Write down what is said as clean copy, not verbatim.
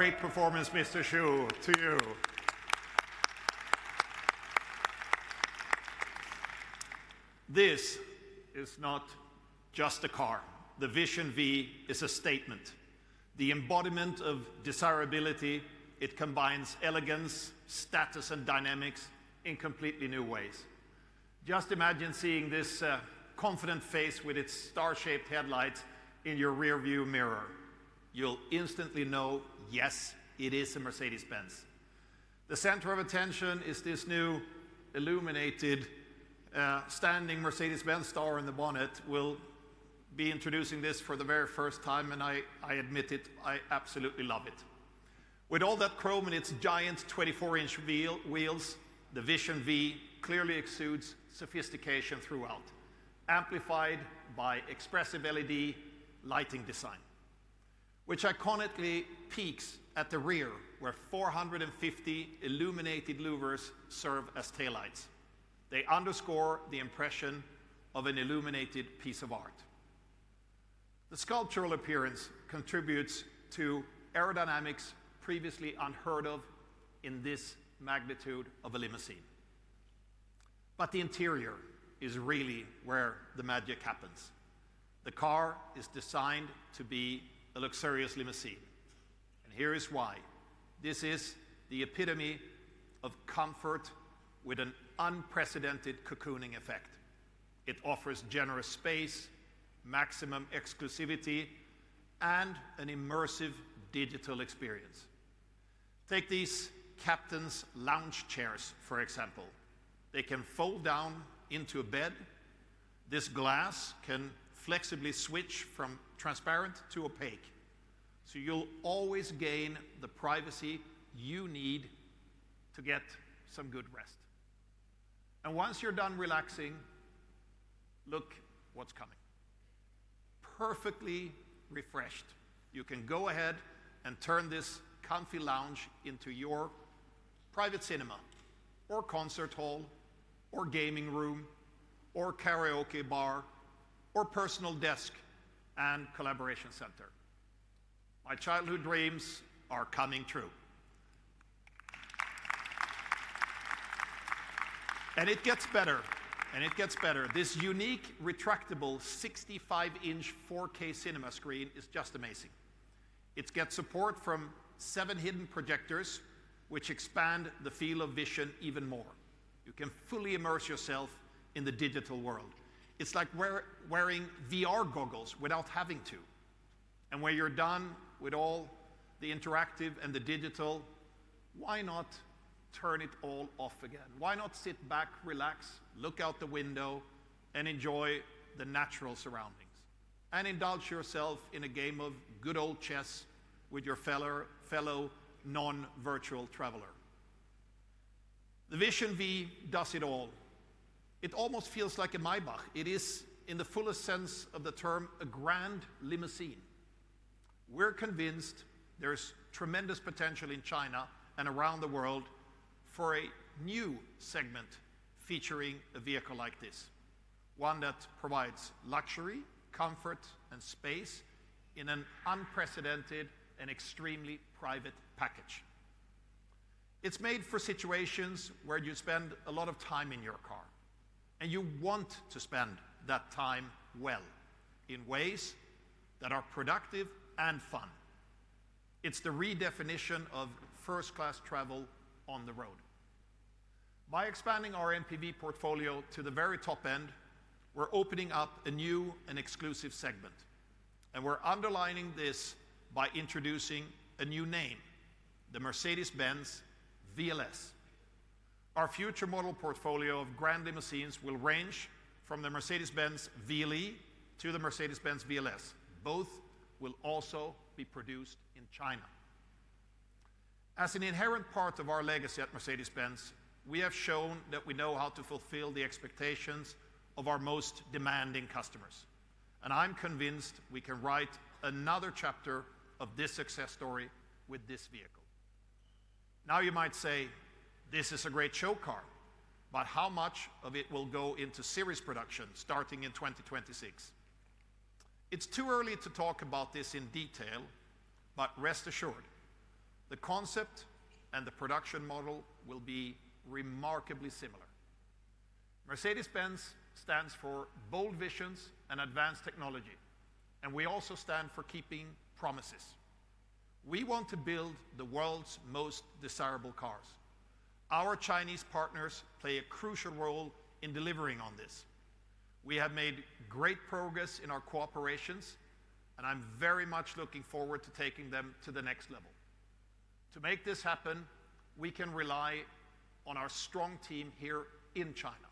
great performance, Mr. Xu, to you. This is not just a car. The Vision V is a statement. The embodiment of desirability. It combines elegance, status, and dynamics in completely new ways. Just imagine seeing this confident face with its star-shaped headlights in your rear-view mirror. You'll instantly know, yes, it is a Mercedes Benz. The center of attention is this new illuminated standing Mercedes Benz star in the bonnet. We'll be introducing this for the very first time, and I admit it, I absolutely love it. With all that chrome and its giant 24-inch wheels, the Vision V clearly exudes sophistication throughout, amplified by expressive LED lighting design, which iconically peaks at the rear, where 450 illuminated louvers serve as taillights. They underscore the impression of an illuminated piece of art. The sculptural appearance contributes to aerodynamics previously unheard of in this magnitude of a limousine. But the interior is really where the magic happens. The car is designed to be a luxurious limousine. And here is why. This is the epitome of comfort with an unprecedented cocooning effect. It offers generous space, maximum exclusivity, and an immersive digital experience. Take these captain's lounge chairs, for example. They can fold down into a bed. This glass can flexibly switch from transparent to opaque. So you'll always gain the privacy you need to get some good rest. And once you're done relaxing, look what's coming. Perfectly refreshed. You can go ahead and turn this comfy lounge into your private cinema, or concert hall, or gaming room, or karaoke bar, or personal desk and collaboration center. My childhood dreams are coming true. And it gets better, and it gets better. This unique, retractable 65-inch 4K cinema screen is just amazing. It gets support from 7 hidden projectors, which expand the field of vision even more. You can fully immerse yourself in the digital world. It's like wearing VR goggles without having to. And when you're done with all the interactive and the digital, why not turn it all off again? Why not sit back, relax, look out the window, and enjoy the natural surroundings? And indulge yourself in a game of good old chess with your fellow non-virtual traveler. The Vision V does it all. It almost feels like a Maybach. It is, in the fullest sense of the term, a grand limousine. We're convinced there's tremendous potential in China and around the world for a new segment featuring a vehicle like this. One that provides luxury, comfort, and space in an unprecedented and extremely private package. It's made for situations where you spend a lot of time in your car, and you want to spend that time well, in ways that are productive and fun. It's the redefinition of first-class travel on the road. By expanding our MPV portfolio to the very top end, we're opening up a new and exclusive segment. And we're underlining this by introducing a new name, the Mercedes Benz VLS. Our future model portfolio of grand limousines will range from the Mercedes Benz VLE to the Mercedes Benz VLS. Both will also be produced in China. As an inherent part of our legacy at Mercedes-Benz, we have shown that we know how to fulfill the expectations of our most demanding customers. And I'm convinced we can write another chapter of this success story with this vehicle. Now you might say, this is a great show car, but how much of it will go into series production starting in 2026? It's too early to talk about this in detail, but rest assured, The concept and the production model will be remarkably similar. Mercedes-Benz stands for bold visions and advanced technology, and we also stand for keeping promises. We want to build the world's most desirable cars. Our Chinese partners play a crucial role in delivering on this. We have made great progress in our cooperations, and I'm very much looking forward to taking them to the next level. To make this happen, we can rely on our strong team here in China.